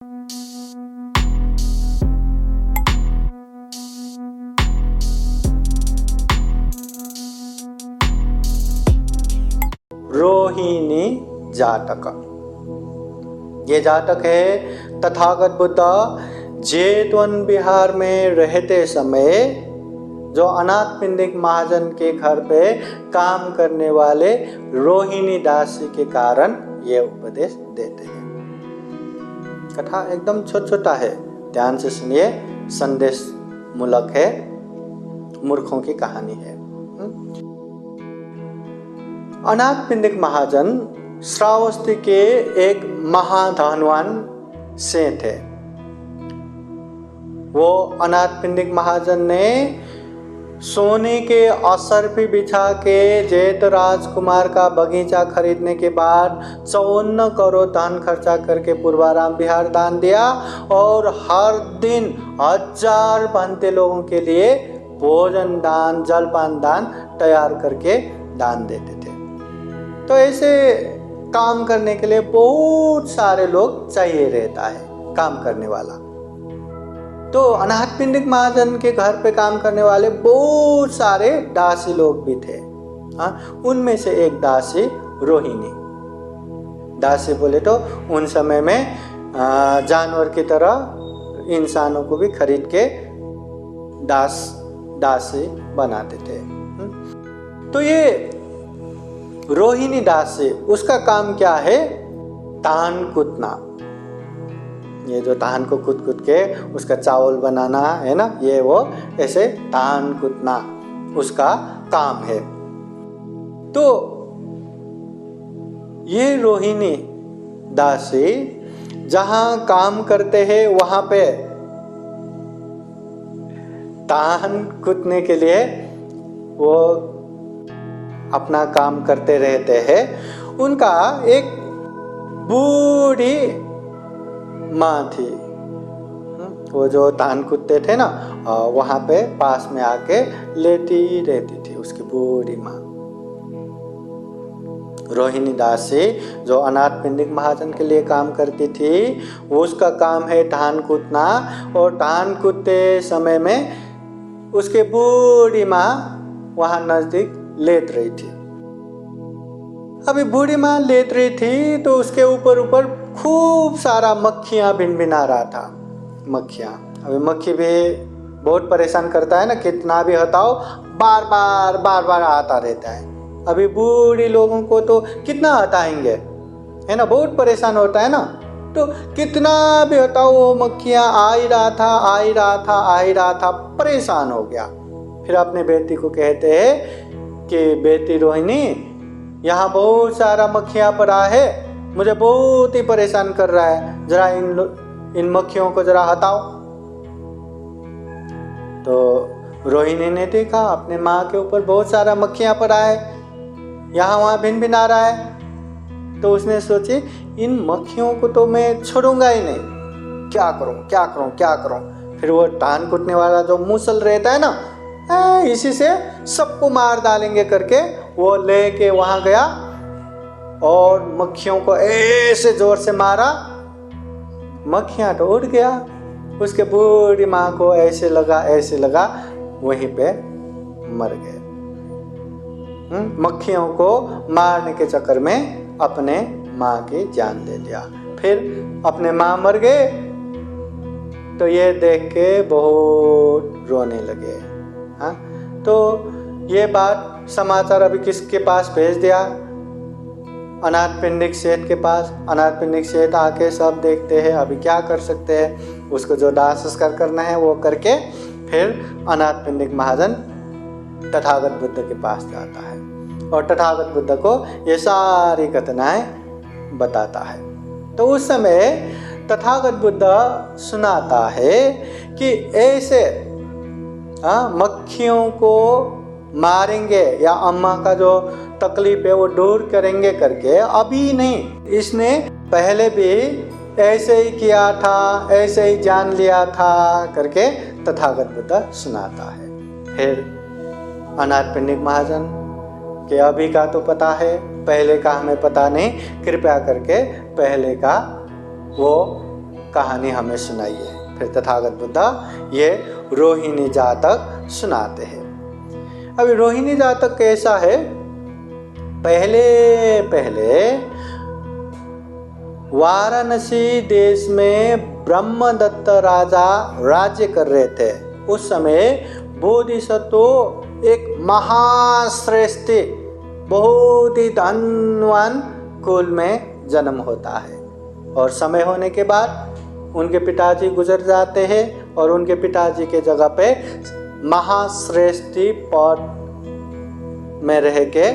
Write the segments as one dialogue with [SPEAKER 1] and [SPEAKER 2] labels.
[SPEAKER 1] रोहिणी जातक। ये जातक है तथागत बुद्ध जेतवन बिहार में रहते समय जो अनाथपिंडिक महाजन के घर पे काम करने वाले रोहिणी दासी के कारण ये उपदेश देते हैं। कथा एकदम छोटा है, ध्यान से सुनिए, संदेश मूलक है, मूर्खों की कहानी है। अनाथपिंडिक महाजन श्रावस्ती के एक महाधनवान से थे। वो अनाथपिंडिक महाजन ने सोने के असरफी बिछा के जैत राजकुमार का बगीचा खरीदने के बाद 54 करोड़ धन खर्चा करके पूर्वाराम बिहार दान दिया और हर दिन 1000 बनते लोगों के लिए भोजन दान, जलपान दान तैयार करके दान देते थे। तो ऐसे काम करने के लिए बहुत सारे लोग चाहिए रहता है, काम करने वाला। तो अनाथपिंडिक महाजन के घर पे काम करने वाले बहुत सारे दासी लोग भी थे। उनमें से एक दासी रोहिणी। दासी बोले तो उन समय में जानवर की तरह इंसानों को भी खरीद के दासी बनाते थे। तो ये रोहिणी दासी, उसका काम क्या है? धान कूटना। ये जो धान को कूट के उसका चावल बनाना है ना, ये वो ऐसे धान कूटना उसका काम है। तो ये रोहिणी दासी जहां काम करते हैं वहां पे धान कूटने के लिए वो अपना काम करते रहते हैं। उनका एक बूढ़ी माँ थी, वो जो धान कूटते थे ना, वहां पे पास में आके लेटी रहती थी उसकी बूढ़ी माँ। रोहिणी दासी जो अनाथपिंडिक महाजन के लिए काम करती थी, वो उसका काम है धान कूटना, और धान कूटते समय में उसके बूढ़ी माँ वहां नजदीक लेट रही थी। अभी बूढ़ी माँ लेट रही थी तो उसके ऊपर खूब सारा मक्खियाँ भिनभिना रहा था। मक्खियाँ, अभी मक्खी भी बहुत परेशान करता है ना, कितना भी हटाओ बार बार आता रहता है। अभी बूढ़ी लोगों को तो कितना हटाएंगे, है ना, बहुत परेशान होता है ना। तो कितना भी हटाओ वो मक्खियाँ आ ही रहा था, परेशान हो गया। फिर अपने बेटी को कहते हैं कि बेटी रोहिणी, यहाँ बहुत सारा मक्खियाँ पड़ा है, मुझे बहुत ही परेशान कर रहा है, जरा इन मक्खियों को जरा हटाओ। तो रोहिणी ने देखा अपने माँ के ऊपर बहुत सारा मक्खियाँ पड़ा है, यहाँ वहाँ भिन आ रहा है। तो उसने सोची इन मक्खियों को तो मैं छोड़ूंगा ही नहीं, क्या करूं। फिर वो धान कूटने वाला जो मूसल रहता है ना, इसी से सबको मार डालेंगे करके वो लेके वहां गया और मक्खियों को ऐसे जोर से मारा, मक्खियां तो उड़ गया। उसके बूढ़ी माँ को ऐसे लगा वहीं पे मर गए। मक्खियों को मारने के चक्कर में अपने माँ की जान ले लिया। फिर अपने माँ मर गए तो ये देख के बहुत रोने लगे। हाँ, तो ये बात समाचार अभी किसके पास भेज दिया? अनाथपिंडिक सेठ के पास। अनाथपिंडिक सेठ आके सब देखते हैं, अभी क्या कर सकते हैं। उसको जो दाह संस्कार करना है वो करके फिर अनाथपिंडिक महाजन तथागत बुद्ध के पास जाता है और तथागत बुद्ध को ये सारी घटनाएं बताता है। तो उस समय तथागत बुद्ध सुनाता है कि ऐसे मक्खियों को मारेंगे या अम्मा का जो तकलीफ है वो दूर करेंगे करके अभी नहीं, इसने पहले भी ऐसे ही किया था, ऐसे ही जान लिया था करके तथागत बुद्ध सुनाता है। फिर अनाथपिंडिक महाजन के अभी का तो पता है, पहले का हमें पता नहीं, कृपया करके पहले का वो कहानी हमें सुनाइए। फिर तथागत बुद्ध ये रोहिणी जातक सुनाते हैं। अभी रोहिणी जातक कैसा है? पहले वाराणसी देश में ब्रह्मदत्त राजा राज्य कर रहे थे। उस समय बोधिसत्व एक महाश्रेष्ठ बहुत ही धनवान कुल में जन्म होता है, और समय होने के बाद उनके पिताजी गुजर जाते हैं और उनके पिताजी के जगह पे महाश्रेष्ठ पद में रह के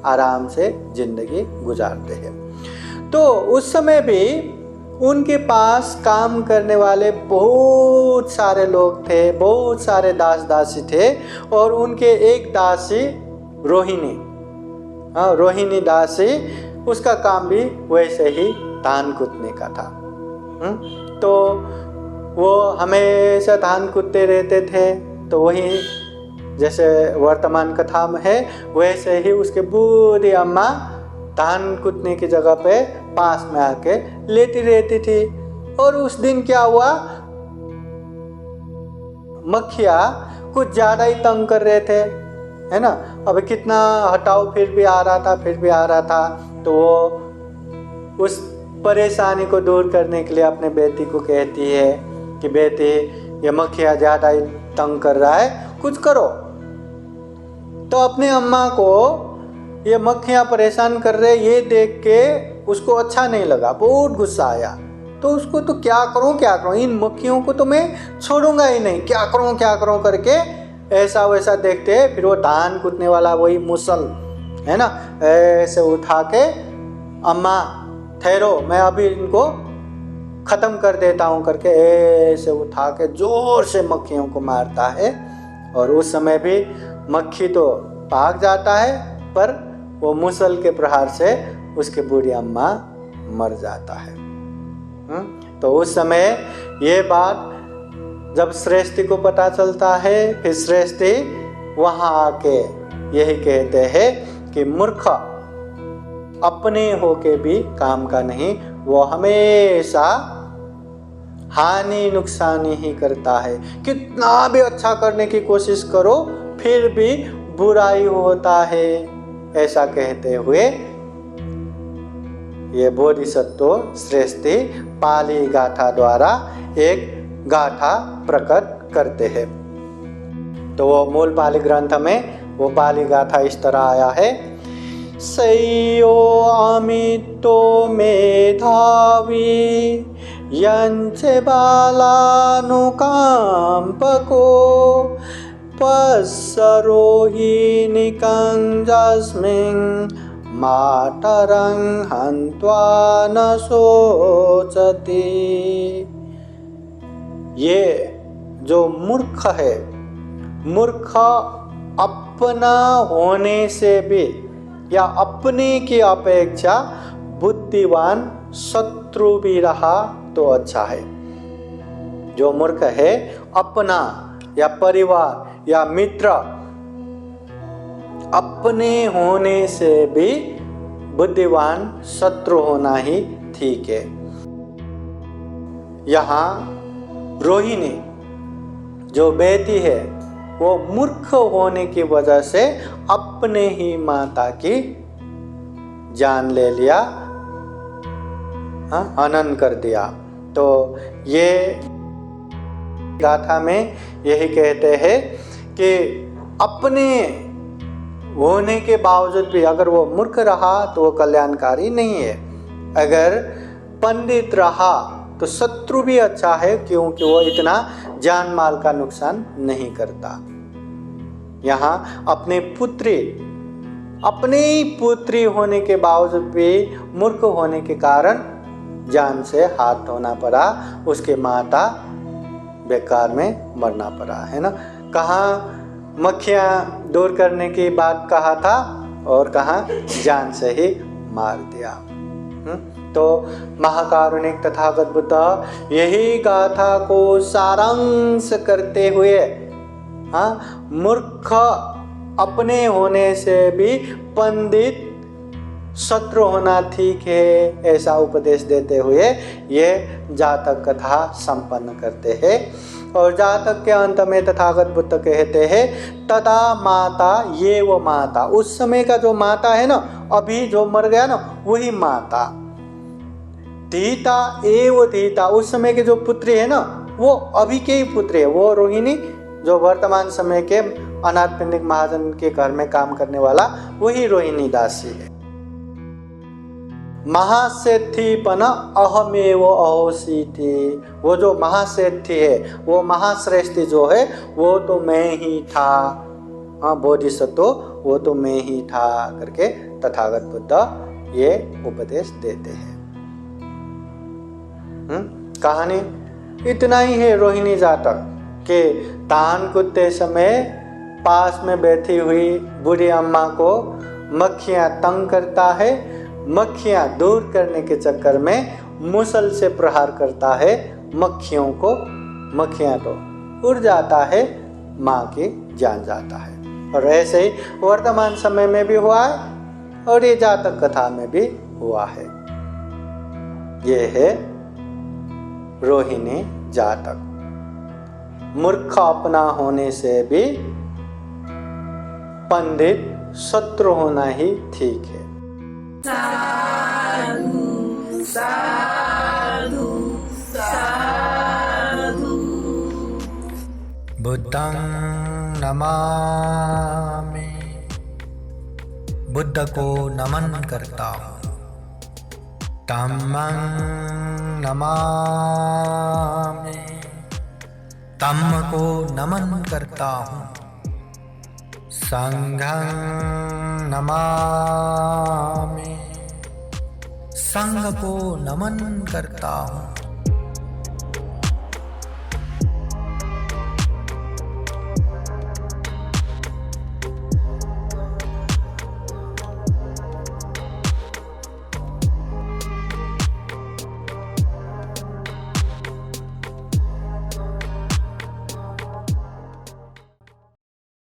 [SPEAKER 1] आराम से जिंदगी गुजारते हैं। तो उस समय भी उनके पास काम करने वाले बहुत सारे लोग थे, बहुत सारे दास दासी थे, और उनके एक दासी रोहिणी दासी, उसका काम भी वैसे ही धान कूटने का था। तो वो हमेशा धान कूटते रहते थे। तो वही जैसे वर्तमान कथा में है वैसे ही उसके बूढ़ी अम्मा धान कूटने की जगह पे पास में आके लेटी रहती थी। और उस दिन क्या हुआ, मक्खियाँ कुछ ज़्यादा ही तंग कर रहे थे, है ना। अब कितना हटाओ फिर भी आ रहा था। तो वो उस परेशानी को दूर करने के लिए अपने बेटी को कहती है कि बेटी, ये मक्खियाँ ज़्यादा ही तंग कर रहा है, कुछ करो। तो अपने अम्मा को ये मक्खियाँ परेशान कर रहे ये देख के उसको अच्छा नहीं लगा, बहुत गुस्सा आया। तो उसको तो क्या करूँ, इन मक्खियों को तो मैं छोड़ूंगा ही नहीं, क्या करूँ करके ऐसा वैसा देखते हैं। फिर वो धान कूटने वाला वही मुसल है ना, ऐसे उठा के, अम्मा ठहरो मैं अभी इनको ख़त्म कर देता हूँ करके ऐसे उठा के जोर से मक्खियों को मारता है। और उस समय भी मक्खी तो भाग जाता है, पर वो मुसल के प्रहार से उसके बूढ़ी अम्मा मर जाता है। तो उस समय ये बात जब श्रेष्ठी को पता चलता है, फिर श्रेष्ठी वहाँ आके यही कहते हैं कि मूर्ख अपने होके भी काम का नहीं, वो हमेशा हानि नुकसानी ही करता है। कितना भी अच्छा करने की कोशिश करो फिर भी बुराई होता है। ऐसा कहते हुए ये बोधिसत्व श्रेष्ठी पाली गाथा द्वारा एक गाथा प्रकट करते हैं। तो वो मूल पाली ग्रंथ में वो पाली गाथा इस तरह आया है। सयो अमितो मेधावी यंचे बालानुकांपको पस्सरोहिणी कंजस्मिन् मातरं हन्त्वा न शोचति। ये जो मूर्ख है, मूर्ख अपना होने से भी या अपने की अपेक्षा बुद्धिवान शत्रु भी रहा तो अच्छा है। जो मूर्ख है अपना या परिवार या मित्र अपने होने से भी बुद्धिवान शत्रु होना ही ठीक है। यहाँ रोहिणी जो बेटी है वो मूर्ख होने की वजह से अपने ही माता की जान ले लिया, हनन कर दिया। तो ये गाथा में यही कहते हैं कि अपने होने के बावजूद भी अगर वो मूर्ख रहा तो वो कल्याणकारी नहीं है, अगर पंडित रहा तो शत्रु भी अच्छा है, क्योंकि वो इतना जान माल का नुकसान नहीं करता। यहाँ अपने ही पुत्री होने के बावजूद भी मूर्ख होने के कारण जान से हाथ धोना पड़ा, उसके माता बेकार में मरना पड़ा, है ना। कहाँ मक्खियाँ दूर करने की बात कहा था और कहाँ जान से ही मार दिया। तो महाकारुणिक तथागत बुद्ध यही गाथा को सारांश करते हुए मूर्ख अपने होने से भी पंडित शत्रु होना ठीक है, ऐसा उपदेश देते हुए ये जातक कथा संपन्न करते हैं। और जातक के अंत में तथागत बुद्ध कहते हैं तदा माता ये वो माता, उस समय का जो माता है ना, अभी जो मर गया ना वही माता। धीता एव धीता, उस समय के जो पुत्री है ना वो अभी के ही पुत्री है, वो रोहिणी जो वर्तमान समय के अनाथ पिंडिक महाजन के घर में काम करने वाला वही रोहिणी दासी है। महासेठीपन अहमेव अहोसी थी, वो जो महासेठी है, वो महाश्रेष्ठी जो है वो तो मैं ही था। हाँ, बोधिसत्व वो तो मैं ही था करके तथागत बुद्ध ये उपदेश देते हैं। कहानी इतना ही है। रोहिणी जातक के तान कुत्ते समय पास में बैठी हुई बूढ़ी अम्मा को मक्खियाँ तंग करता है, मक्खियाँ दूर करने के चक्कर में मुसल से प्रहार करता है मक्खियों को, मक्खियाँ तो उड़ जाता है, माँ की जान जाता है। और ऐसे ही वर्तमान समय में भी हुआ है और ये जातक कथा में भी हुआ है। ये है रोहिणी जातक। मूर्ख अपना होने से भी पंडित शत्रु होना ही ठीक है।
[SPEAKER 2] साधु साधु साधु।
[SPEAKER 1] बुद्धं नमामि, बुद्ध को नमन करता हूँ। धम्मं नमामि, धम्म को नमन करता हूँ। संघं नमामि, संघ को नमन करता हूँ।